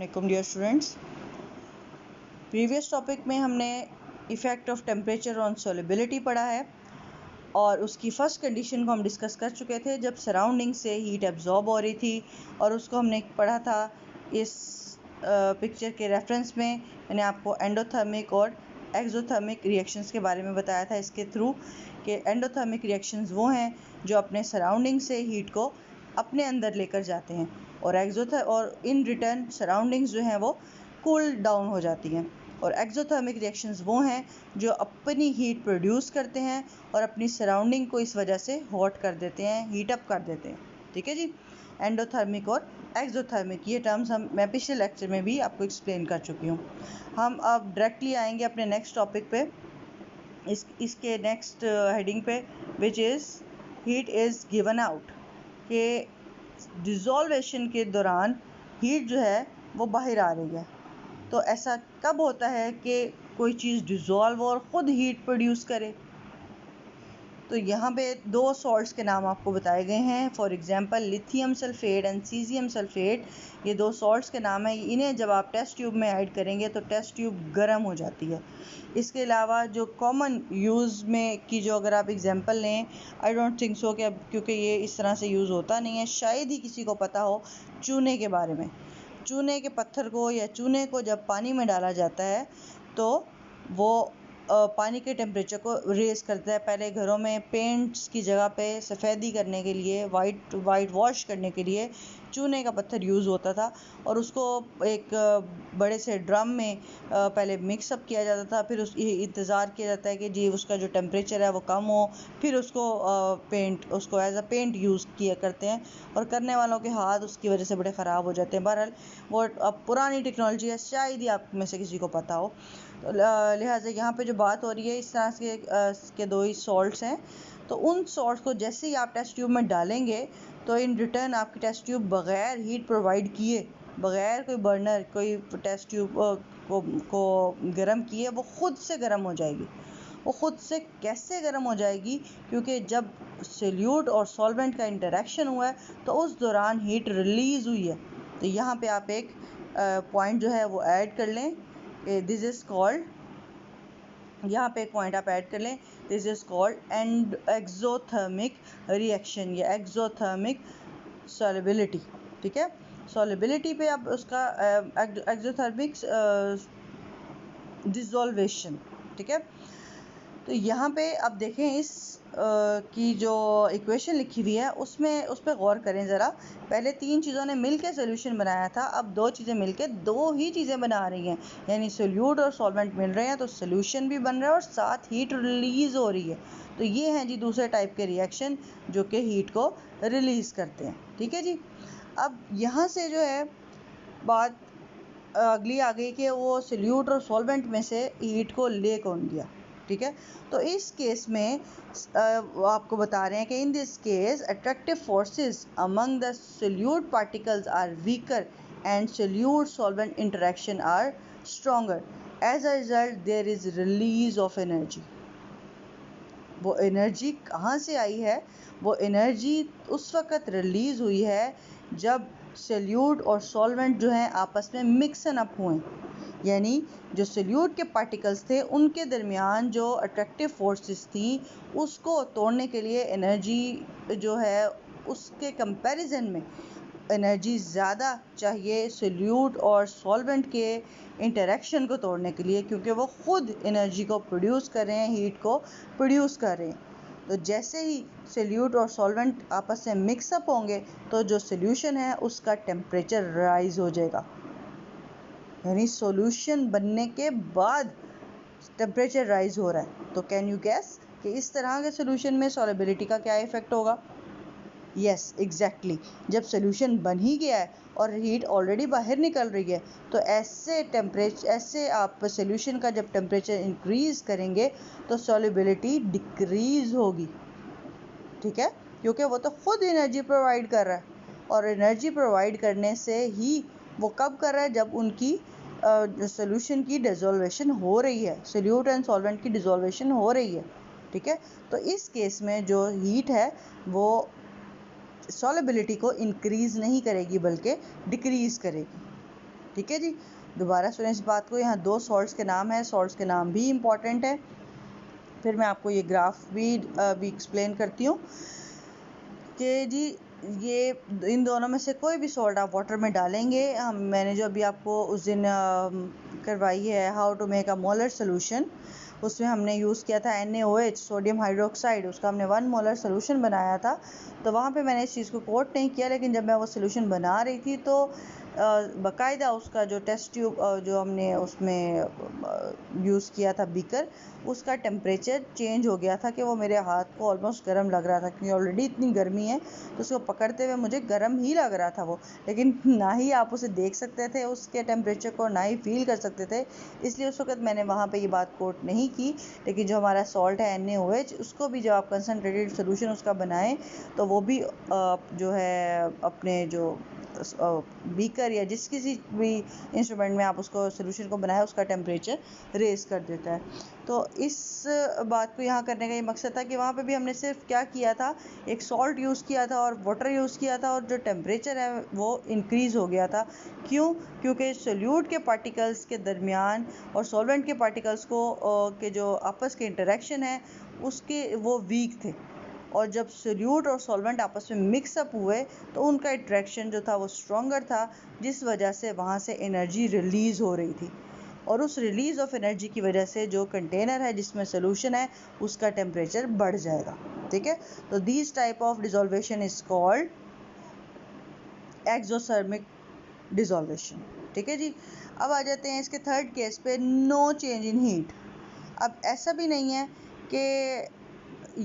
वालेकुम dear students. Previous topic में हमने effect of temperature on solubility पढ़ा है और उसकी फ़र्स्ट कंडीशन को हम डिस्कस कर चुके थे जब सराउंडिंग से हीट एब्जॉर्ब हो रही थी, और उसको हमने पढ़ा था इस पिक्चर के रेफरेंस में। मैंने आपको एंडोथर्मिक और एक्सोथर्मिक रिएक्शंस के बारे में बताया था इसके थ्रू कि एंडोथर्मिक रिएक्शंस वो हैं जो अपने सराउंडिंग से हीट को अपने अंदर लेकर जाते हैं, और इन रिटर्न सराउंडिंग्स जो हैं वो कूल डाउन हो जाती हैं। और एक्सोथर्मिक रिएक्शंस वो हैं जो अपनी हीट प्रोड्यूस करते हैं और अपनी सराउंडिंग को इस वजह से हॉट कर देते हैं, हीट अप कर देते हैं। ठीक है जी, एंडोथर्मिक और एक्सोथर्मिक ये टर्म्स मैं पिछले लेक्चर में भी आपको एक्सप्लेन कर चुकी हूँ। हम अब डायरेक्टली आएंगे अपने नेक्स्ट टॉपिक पे, इसके नेक्स्ट हेडिंग पे, which is heat is given out. के डिज़ोल्वेशन के दौरान हीट जो है वो बाहर आ रही है। तो ऐसा कब होता है कि कोई चीज़ डिज़ोल्व और ख़ुद हीट प्रोड्यूस करे? तो यहाँ पे दो सॉल्ट्स के नाम आपको बताए गए हैं। For example lithium sulphate and caesium sulphate, ये दो सॉल्ट्स के नाम हैं। इन्हें जब आप टेस्ट ट्यूब में ऐड करेंगे तो टेस्ट ट्यूब गर्म हो जाती है। इसके अलावा जो कॉमन यूज़ में की जो अगर आप एग्जांपल लें, आई डोंट थिंक सो कि क्योंकि ये इस तरह से यूज़ होता नहीं है, शायद ही किसी को पता हो चूने के बारे में। चूने के पत्थर को या चूने को जब पानी में डाला जाता है तो वो पानी के टेम्परेचर को रेज़ करता है। पहले घरों में पेंट्स की जगह पे सफ़ेदी करने के लिए, वाइट वॉश करने के लिए चूने का पत्थर यूज़ होता था, और उसको एक बड़े से ड्रम में पहले मिक्सअप किया जाता था। फिर उस इंतज़ार किया जाता है कि जी उसका जो टेम्परेचर है वो कम हो, फिर उसको एज अ पेंट यूज़ किया करते हैं, और करने वालों के हाथ उसकी वजह से बड़े ख़राब हो जाते हैं। बहरहाल वो अब पुरानी टेक्नोलॉजी है, शायद ही आप में से किसी को पता हो। तो लिहाजा यहाँ पे जो बात हो रही है, इस तरह के दो ही सॉल्ट्स हैं। तो उन सॉल्ट्स को जैसे ही आप टेस्ट ट्यूब में डालेंगे तो इन रिटर्न आपकी टेस्ट ट्यूब बग़ैर हीट प्रोवाइड किए, बग़ैर कोई बर्नर, कोई टेस्ट ट्यूब को गर्म किए, वो ख़ुद से गर्म हो जाएगी। वो ख़ुद से कैसे गर्म हो जाएगी? क्योंकि जब सोल्यूट और सॉल्वेंट का इंटरेक्शन हुआ है तो उस दौरान हीट रिलीज़ हुई है। तो यहाँ पे आप एक पॉइंट जो है वो ऐड कर लें, दिस इज़ कॉल्ड, यहाँ पे एक पॉइंट आप ऐड कर लें, this is called and exothermic reaction या एक्सोथर्मिक सॉल्युबिलिटी। ठीक है, सॉल्युबिलिटी पे अब उसका एक्सोथर्मिक डिसॉल्वेशन। ठीक है, तो यहाँ पे अब देखें इस की जो इक्वेशन लिखी हुई है उस पर गौर करें ज़रा। पहले तीन चीज़ों ने मिलकर सोल्यूशन बनाया था, अब दो चीज़ें मिलकर दो ही चीज़ें बना रही हैं, यानी सोल्यूट और सॉल्वेंट मिल रहे हैं तो सोल्यूशन भी बन रहा है और साथ हीट रिलीज़ हो रही है। तो ये हैं जी दूसरे टाइप के रिएक्शन जो कि हीट को रिलीज़ करते हैं। ठीक है जी, अब यहाँ से जो है बात अगली आ गई कि वो सोल्यूट और सॉल्वेंट में से हीट को ले कौन गया। ठीक है, तो इस केस में आपको बता रहे हैं कि in this case attractive forces among the solute particles are weaker and solute solvent interaction are stronger. As a result there is release of energy. वो एनर्जी कहाँ से आई है? वो एनर्जी उस वक़्त रिलीज़ हुई है जब सोल्यूट और सॉल्वेंट जो हैं आपस में मिक्सन अप हुए, यानी जो सोल्यूट के पार्टिकल्स थे उनके दरमियान जो अट्रैक्टिव फोर्सेस थी उसको तोड़ने के लिए एनर्जी जो है उसके कंपैरिजन में एनर्जी ज़्यादा चाहिए सोल्यूट और सॉल्वेंट के इंटरेक्शन को तोड़ने के लिए, क्योंकि वो ख़ुद एनर्जी को प्रोड्यूस कर रहे हैं, हीट को प्रोड्यूस कर रहे हैं। तो जैसे ही सोल्यूट और सॉल्वेंट आपस में मिक्सअप होंगे तो जो सोल्यूशन है उसका टेम्परेचर राइज हो जाएगा, यानी सॉल्यूशन बनने के बाद टेम्परेचर राइज हो रहा है। तो कैन यू गैस कि इस तरह के सॉल्यूशन में सॉल्युबिलिटी का क्या इफ़ेक्ट होगा? यस एग्जैक्टली, जब सोल्यूशन बन ही गया है और हीट ऑलरेडी बाहर निकल रही है तो ऐसे आप सोल्यूशन का जब टेम्परेचर इंक्रीज़ करेंगे तो सॉल्युबिलिटी डिक्रीज़ होगी। ठीक है, क्योंकि वो तो ख़ुद एनर्जी प्रोवाइड कर रहा है, और एनर्जी प्रोवाइड करने से ही वो कब कर रहा है? जब उनकी सोल्यूशन की डिसॉल्वेशन हो रही है, सोल्यूट एंड सॉल्वेंट की डिसॉल्वेशन हो रही है। ठीक है, तो इस केस में जो हीट है वो सॉल्युबिलिटी को इंक्रीज़ नहीं करेगी बल्कि डिक्रीज़ करेगी। ठीक है जी, दोबारा सुने इस बात को। यहाँ 2 सॉल्ट्स के नाम हैं, सॉल्ट्स के नाम भी इम्पॉर्टेंट है। फिर मैं आपको ये ग्राफ भी एक्सप्लेन करती हूँ कि जी ये इन दोनों में से कोई भी सॉल्ट आप वाटर में डालेंगे, मैंने जो अभी आपको उस दिन करवाई है how to make a molar solution, उसमें हमने यूज़ किया था NaOH सोडियम हाइड्रोक्साइड, उसका हमने 1 मोलर सोल्यूशन बनाया था। तो वहाँ पे मैंने इस चीज़ को कोट नहीं किया, लेकिन जब मैं वो सोल्यूशन बना रही थी तो बाकायदा उसका जो टेस्ट ट्यूब जो हमने उसमें यूज़ किया था बीकर, उसका टेम्परेचर चेंज हो गया था कि वो मेरे हाथ को ऑलमोस्ट गर्म लग रहा था, क्योंकि ऑलरेडी इतनी गर्मी है तो उसको पकड़ते हुए मुझे गर्म ही लग रहा था वो, लेकिन ना ही आप उसे देख सकते थे उसके टेम्परेचर को, ना ही फील कर सकते थे, इसलिए उस वक्त मैंने वहाँ पे ये बात कोट नहीं की। लेकिन जो हमारा सॉल्ट है NaOH, उसको भी जब आप कंसनट्रेटेड सोल्यूशन उसका बनाएं तो वो भी जो है अपने जो बीकर या जिस किसी भी इंस्ट्रूमेंट में आप उसको सोल्यूशन को बनाए उसका टेम्परेचर रेज कर देता है। तो इस बात को यहाँ करने का ये मकसद था कि वहाँ पे भी हमने सिर्फ क्या किया था, एक सॉल्ट यूज़ किया था और वाटर यूज़ किया था, और जो टेम्परेचर है वो इंक्रीज़ हो गया था। क्यों? क्योंकि सोल्यूट के पार्टिकल्स के दरमियान और सॉल्वेंट के पार्टिकल्स को के जो आपस के इंटरेक्शन है उसके वो वीक थे, और जब सोल्यूट और सॉल्वेंट आपस में मिक्सअप हुए तो उनका इंटरेक्शन जो था वो स्ट्रॉन्गर था, जिस वजह से वहाँ से एनर्जी रिलीज़ हो रही थी, और उस रिलीज ऑफ एनर्जी की वजह से जो कंटेनर है जिसमें सोल्यूशन है उसका टेम्परेचर बढ़ जाएगा। ठीक है, तो this type of dissolution is called exothermic dissolution. ठीक है जी, अब आ जाते हैं इसके थर्ड केस पे, नो चेंज इन हीट। अब ऐसा भी नहीं है कि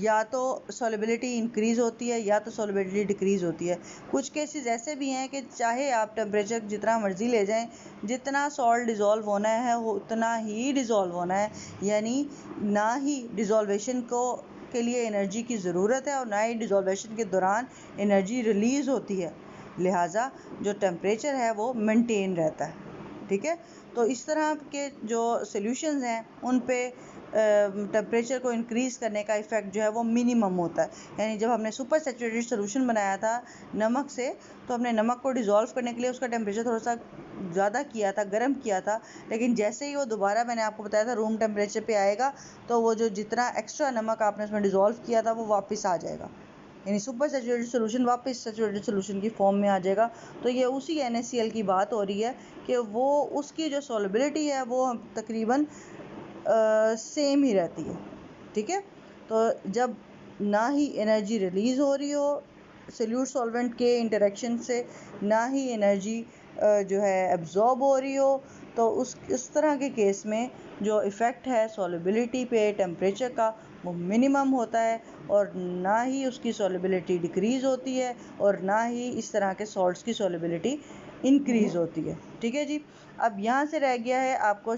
या तो सॉल्युबिलिटी इंक्रीज़ होती है या तो सॉल्युबिलिटी डिक्रीज़ होती है। कुछ केसेस ऐसे भी हैं कि चाहे आप टेम्परेचर जितना मर्ज़ी ले जाएं, जितना सॉल्ट डिज़ोल्व होना है वो उतना ही डिज़ोल्व होना है, यानी ना ही डिज़ोल्वेशन को के लिए एनर्जी की ज़रूरत है और ना ही डिज़ोल्वेशन के दौरान एनर्जी रिलीज़ होती है, लिहाजा जो टेम्परेचर है वो मेंटेन रहता है। ठीक है, तो इस तरह के जो सॉल्यूशंस हैं उन पे टेम्परेचर को इंक्रीज़ करने का इफ़ेक्ट जो है वो मिनिमम होता है। यानी जब हमने सुपर सैचुरेटेड सोल्यूशन बनाया था नमक से, तो हमने नमक को डिज़ोल्व करने के लिए उसका टेम्परेचर थोड़ा सा ज़्यादा किया था, गर्म किया था, लेकिन जैसे ही वो दोबारा मैंने आपको बताया था रूम टेम्परेचर पे आएगा तो वो जो जितना एक्स्ट्रा नमक आपने उसमें डिज़ोल्व किया था वो वापस आ जाएगा, यानी सुपर सैचुरेटेड सोल्यूशन वापस सैचुरेटेड सोल्यूशन की फॉर्म में आ जाएगा। तो ये उसी NaCl की बात हो रही है कि वो उसकी जो सॉल्युबिलिटी है वो तकरीबन सेम ही रहती है। ठीक है, तो जब ना ही एनर्जी रिलीज़ हो रही हो सोल्यूट सॉल्वेंट के इंटरेक्शन से, ना ही एनर्जी जो है एब्जॉर्ब हो रही हो, तो उस तरह के केस में जो इफ़ेक्ट है सॉल्युबिलिटी पे टेम्परेचर का वो मिनिमम होता है, और ना ही उसकी सॉल्युबिलिटी डिक्रीज़ होती है और ना ही इस तरह के सॉल्ट्स की सॉल्युबिलिटी इंक्रीज़ होती है। ठीक है जी, अब यहाँ से रह गया है आपको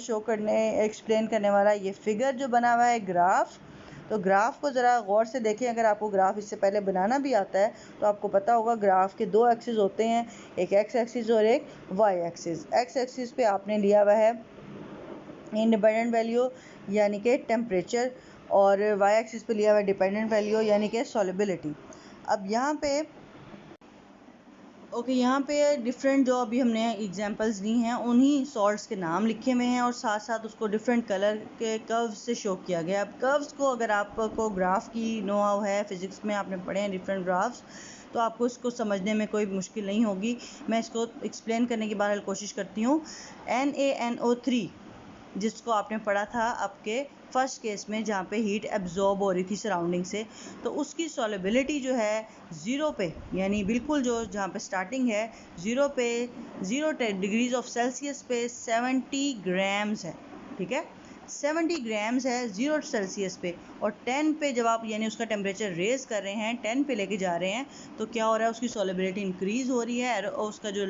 एक्सप्लेन करने वाला ये फिगर जो बना हुआ है ग्राफ। तो ग्राफ को ज़रा गौर से देखें, अगर आपको ग्राफ इससे पहले बनाना भी आता है तो आपको पता होगा ग्राफ के 2 एक्सिस होते हैं, एक एक्स एक्सिस और एक वाई एक्सिस। एक्स एक्सिस पे आपने लिया हुआ है इंडिपेंडेंट वैल्यू यानी कि टेम्परेचर, और वाई एक्सिस पे लिया हुआ है डिपेंडेंट वैल्यू यानी कि सॉल्युबिलिटी। अब यहाँ पे यहाँ पे डिफरेंट जो अभी हमने एग्जांपल्स दी हैं उन्हीं सॉल्ट्स के नाम लिखे हुए हैं और साथ साथ उसको डिफरेंट कलर के कर्व्स से शो किया गया। अब कर्व्स को अगर आपको ग्राफ की नो हाउ है, फिजिक्स में आपने पढ़े हैं डिफरेंट ग्राफ्स, तो आपको इसको समझने में कोई मुश्किल नहीं होगी। मैं इसको एक्सप्लेन करने की बहरहाल कोशिश करती हूँ। NaNO3 जिसको आपने पढ़ा था आपके फर्स्ट केस में जहाँ पे हीट एब्जॉर्ब हो रही थी सराउंडिंग से, तो उसकी सॉल्युबिलिटी जो है 0 पे, यानी बिल्कुल जो जहाँ पे स्टार्टिंग है 0 पे 0 डिग्रीज ऑफ सेल्सियस पे 70 ग्राम्स है। ठीक है, 70 ग्राम्स है 0 सेल्सियस पे, और 10 पे जब आप यानी उसका टेम्परेचर रेज कर रहे हैं 10 पे लेके जा रहे हैं तो क्या हो रहा है, उसकी सॉल्युबिलिटी इंक्रीज़ हो रही है और उसका जो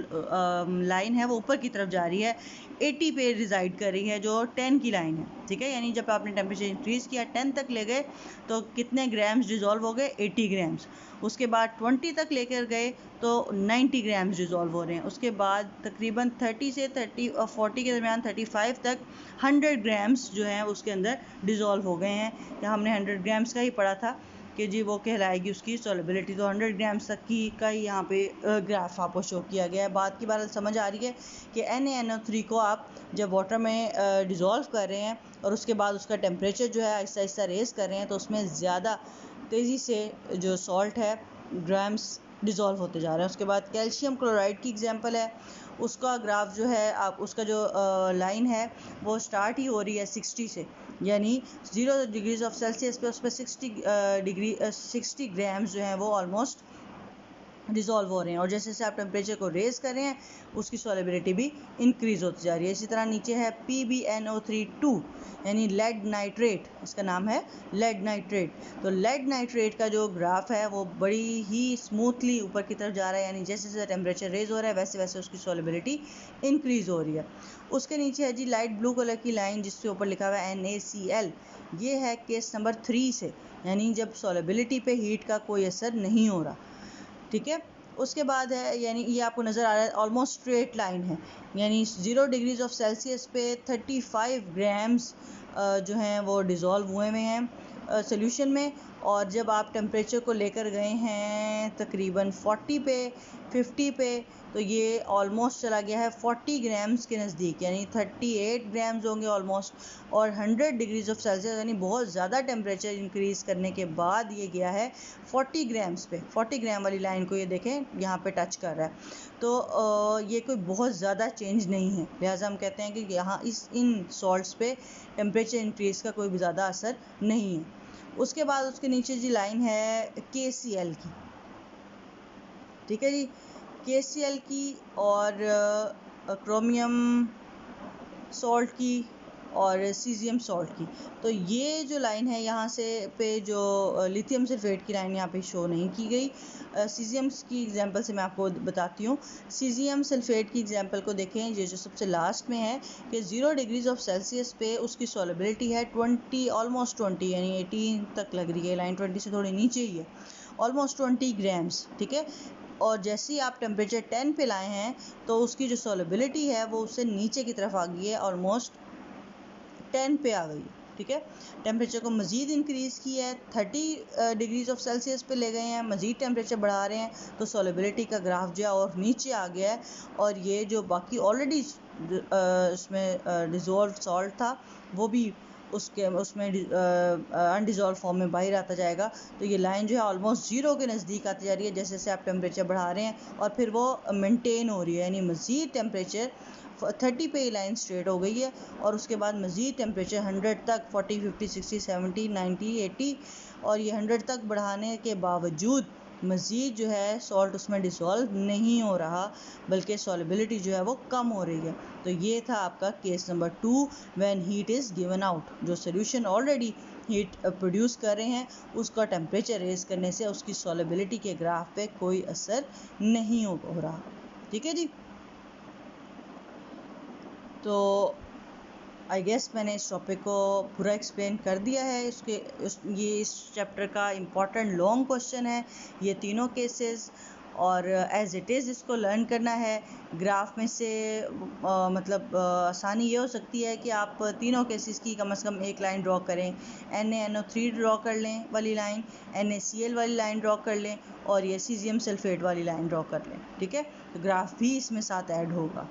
लाइन है वो ऊपर की तरफ जा रही है, 80 पे रिजाइड कर रही है जो 10 की लाइन है। ठीक है, यानी जब आपने टेम्परेचर इंक्रीज़ किया 10 तक ले गए तो कितने ग्राम्स डिज़ोल्व हो गए, 80 ग्राम्स। उसके बाद 20 तक लेकर गए तो 90 ग्राम्स डिज़ोल्व हो रहे हैं। उसके बाद तकरीबन 30 से 40 के दरमियान 35 तक 100 ग्राम्स जो हैं उसके अंदर डिज़ोल्व हो गए हैं। यहाँ हमने 100 ग्राम्स का ही पढ़ा था। कि जी वो कहलाएगी उसकी सॉलिबिलिटी। तो 100 ग्राम्स तक की का ही यहाँ पे ग्राफ आपको शो किया गया है। बात की बात समझ आ रही है कि NaNO3 को आप जब वाटर में डिज़ोल्व कर रहे हैं और उसके बाद उसका टेम्परेचर जो है आहिस्ता आहिस्ता रेस कर रहे हैं, तो उसमें ज़्यादा तेज़ी से जो सॉल्ट है ग्राम्स डिज़ोल्व होते जा रहे हैं। उसके बाद कैल्शियम क्लोराइड की एग्जांपल है, उसका ग्राफ जो है आप उसका जो लाइन है वो स्टार्ट ही हो रही है 60 से, यानी 0 डिग्रीज ऑफ सेल्सियस पे उस पर 60 ग्राम्स जो हैं वो ऑलमोस्ट डिज़ोल्व हो रहे हैं। और जैसे जैसे आप टेम्परेचर को रेज़ कर रहे हैं उसकी सॉलिबिलिटी भी इंक्रीज़ होती जा रही है। इसी तरह नीचे है PbNO3 यानी लेड नाइट्रेट, इसका नाम है लेड नाइट्रेट। तो लेड नाइट्रेट का जो ग्राफ है वो बड़ी ही स्मूथली ऊपर की तरफ जा रहा है, यानी जैसे जैसे टेम्परेचर रेज़ हो रहा है वैसे वैसे उसकी सॉलिबिलिटी इंक्रीज़ हो रही है। उसके नीचे है जी लाइट ब्लू कलर की लाइन जिसके ऊपर लिखा हुआ है NaCl। ये है केस नंबर 3 से, यानी जब सॉलिबिलिटी पे हीट का कोई असर नहीं हो रहा। ठीक है, उसके बाद है, यानी ये आपको नज़र आ रहा है ऑलमोस्ट स्ट्रेट लाइन है, यानी 0 डिग्रीज ऑफ सेल्सियस पे 35 ग्राम्स जो हैं वो डिज़ोल्व हुए हैं सोल्यूशन में। और जब आप टेम्परेचर को लेकर गए हैं तकरीबन 40 पे 50 पे, तो ये ऑलमोस्ट चला गया है 40 ग्राम्स के नज़दीक, यानी 38 ग्राम्स होंगे ऑलमोस्ट। और 100 डिग्रीज ऑफ सेल्सियस यानी बहुत ज़्यादा टेम्परेचर इंक्रीज़ करने के बाद ये गया है 40 ग्राम्स पे। 40 ग्राम वाली लाइन को ये देखें यहाँ पे टच कर रहा है, तो ये कोई बहुत ज़्यादा चेंज नहीं है, लिहाजा हम कहते हैं कि यहाँ इन सॉल्ट्स पे टेम्परेचर इंक्रीज़ का कोई भी ज़्यादा असर नहीं है। उसके बाद उसके नीचे जी लाइन है KCl की, ठीक है जी, KCl की और क्रोमियम सॉल्ट की और सीजियम सॉल्ट की। तो ये जो लाइन है यहाँ से पे जो लिथियम सल्फेट की लाइन यहाँ पे शो नहीं की गई। सीजियम की एग्जांपल से मैं आपको बताती हूँ। सीजियम सल्फेट की एग्जांपल को देखें, ये जो सबसे लास्ट में है कि 0 डिग्रीज ऑफ सेल्सियस पे उसकी सॉलिबिलिटी है 20, ऑलमोस्ट 20, यानी 18 तक लग रही है, लाइन 20 से थोड़ी नीचे ही है, ऑलमोस्ट 20 ग्राम्स। ठीक है, और जैसे ही आप टेम्परेचर 10 पे लाए हैं तो उसकी जो सॉलिबिलिटी है वो उससे नीचे की तरफ आ गई है, ऑलमोस्ट 10 पे आ गई है। ठीक है, टेम्परेचर को मज़ीद इंक्रीज़ किया है, 30 डिग्रीज ऑफ सेल्सियस पे ले गए हैं, मज़ीद टेम्परेचर बढ़ा रहे हैं, तो सॉलिबिलिटी का ग्राफ जो है और नीचे आ गया है। और ये जो बाकी ऑलरेडी इसमें डिज़ोल्व सॉल्ट था वो भी उसमें अनडिज़ोल्व फॉर्म में बाहर आता जाएगा। तो ये लाइन जो है ऑलमोस्ट 0 के नज़दीक आती जा रही है जैसे जैसे आप टेम्परेचर बढ़ा रहे हैं, और फिर वो मेंटेन हो रही है, यानी मज़ीद टेम्परेचर 30 पे लाइन स्ट्रेट हो गई है, और उसके बाद मज़ीद टेम्परेचर 100 तक 40, 50, 60, 70, 90, 80 और ये 100 तक बढ़ाने के बावजूद मज़ीद जो है सॉल्ट उसमें डिसॉल्व नहीं हो रहा, बल्कि सॉलिबिलिटी जो है वो कम हो रही है। तो ये था आपका case number 2, when heat is given out. जो सोल्यूशन ऑलरेडी हीट प्रोड्यूस कर रहे हैं उसका टेम्परेचर रेज करने से उसकी सॉलिबिलिटी के ग्राफ पे कोई असर नहीं हो रहा। ठीक है जी, तो आई गेस मैंने इस टॉपिक को पूरा एक्सप्लेन कर दिया है। ये इस चैप्टर का इम्पॉर्टेंट लॉन्ग क्वेश्चन है ये तीनों केसेस, और एज इट इज़ इसको लर्न करना है। ग्राफ में से मतलब आसानी ये हो सकती है कि आप तीनों केसेस की कम से कम एक लाइन ड्रॉ करें, NaNO3 ड्रॉ कर लें वाली लाइन, NaCl वाली लाइन ड्रॉ कर लें, और ये सीजियम सल्फेट वाली लाइन ड्रॉ कर लें। ठीक है, तो ग्राफ भी इसमें साथ ऐड होगा।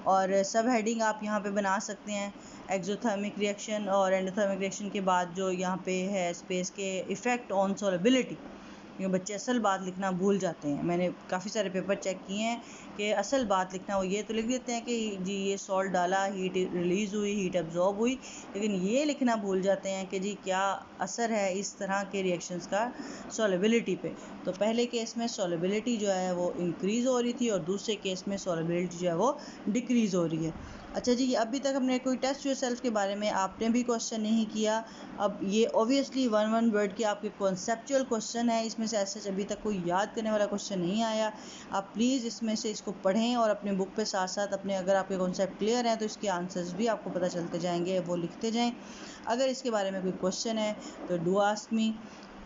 और सब हेडिंग आप यहाँ पे बना सकते हैं, एक्सोथर्मिक रिएक्शन और एंडोथर्मिक रिएक्शन के बाद जो यहाँ पे है स्पेस के इफ़ेक्ट ऑन सॉलिबिलिटी। ये बच्चे असल बात लिखना भूल जाते हैं, मैंने काफ़ी सारे पेपर चेक किए हैं कि असल बात लिखना वो ये तो लिख देते हैं कि जी ये सॉल्ट डाला, हीट रिलीज़ हुई, हीट एब्जॉर्ब हुई, लेकिन ये लिखना भूल जाते हैं कि जी क्या असर है इस तरह के रिएक्शंस का सॉलिबिलिटी पे। तो पहले केस में सॉलिबिलिटी जो है वो इंक्रीज़ हो रही थी और दूसरे केस में सॉलिबिलिटी जो है वो डिक्रीज़ हो रही है। अच्छा जी, अभी तक हमने कोई टेस्ट योरसेल्फ के बारे में आपने भी क्वेश्चन नहीं किया। अब ये ऑब्वियसली वन वर्ड के आपके कॉन्सेप्चुअल क्वेश्चन है, इसमें से ऐसे अभी तक कोई याद करने वाला क्वेश्चन नहीं आया। आप प्लीज़ इसमें से इसको पढ़ें और अपने बुक पे साथ साथ अपने, अगर आपके कॉन्सेप्ट क्लियर हैं तो इसके आंसर्स भी आपको पता चलते जाएंगे, वो लिखते जाएँ। अगर इसके बारे में कोई क्वेश्चन है तो डू आस्क मी,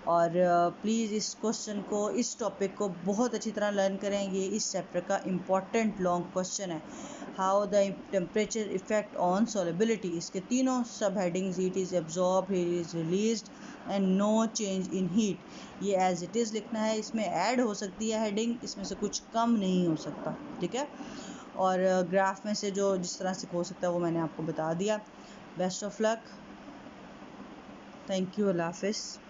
और प्लीज़ इस क्वेश्चन को, इस टॉपिक को बहुत अच्छी तरह लर्न करें। ये इस चैप्टर का इम्पॉर्टेंट लॉन्ग क्वेश्चन है, how the temperature effect on solubility. इसके तीनों sub headings, heat is absorb, heat is released and no change in heat. ये एज इट इज़ लिखना है, इसमें ऐड हो सकती है हेडिंग, इसमें से कुछ कम नहीं हो सकता, ठीक है। और ग्राफ में से जो जिस तरह से हो सकता है वो मैंने आपको बता दिया। Best of luck, thank you, अल्लाह हाफिज़।